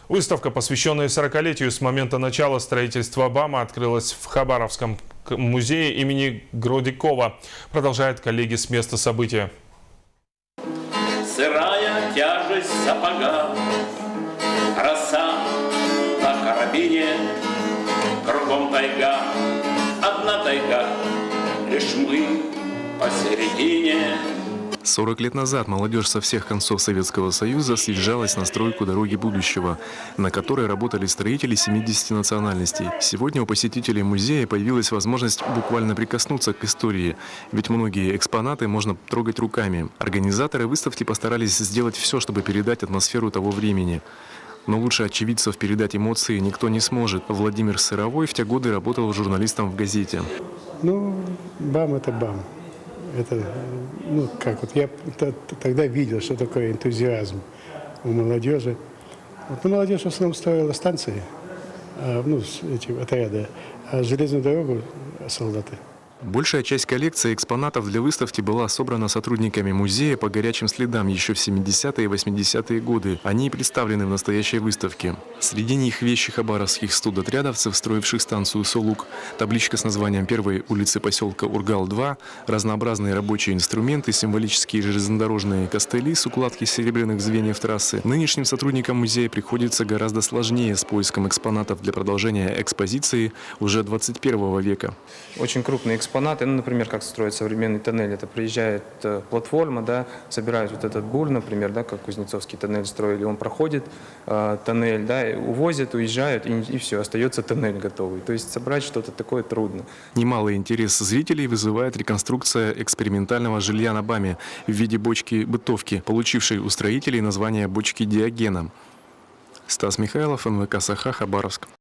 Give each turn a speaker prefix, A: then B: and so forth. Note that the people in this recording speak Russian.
A: Выставка, посвященная 40-летию с момента начала строительства БАМа, открылась в Хабаровском музее имени Гродикова. Продолжают коллеги с места события.
B: Сырая тяжесть сапога, роса на карабине, кругом тайга, одна тайга, лишь мы посередине.
C: 40 лет назад молодежь со всех концов Советского Союза съезжалась на стройку дороги будущего, на которой работали строители 70 национальностей. Сегодня у посетителей музея появилась возможность буквально прикоснуться к истории, ведь многие экспонаты можно трогать руками. Организаторы выставки постарались сделать все, чтобы передать атмосферу того времени. Но лучше очевидцев передать эмоции никто не сможет. Владимир Сыровой в те годы работал журналистом в газете.
D: БАМ – это БАМ. Это, я тогда видел, что такое энтузиазм у молодежи. Молодежь в основном строила станции, эти отряды, а железную дорогу – солдаты.
C: Большая часть коллекции экспонатов для выставки была собрана сотрудниками музея по горячим следам еще в 70-е и 80-е годы. Они и представлены в настоящей выставке. Среди них вещи хабаровских студотрядовцев, строивших станцию Солук, табличка с названием первой улицы поселка Ургал-2, разнообразные рабочие инструменты, символические железнодорожные костыли с укладки серебряных звеньев трассы. Нынешним сотрудникам музея приходится гораздо сложнее с поиском экспонатов для продолжения экспозиции уже 21 века.
E: Очень крупные экспонаты, например, как строят современный тоннель, это приезжает платформа, собирают вот этот бур, например, как Кузнецовский тоннель строили, он проходит тоннель, увозят, уезжают, и все, остается тоннель готовый. То есть собрать что-то такое трудно.
C: Немалый интерес зрителей вызывает реконструкция экспериментального жилья на БАМе в виде бочки-бытовки, получившей у строителей название бочки Диогена. Стас Михайлов, НВК «Саха», Хабаровск.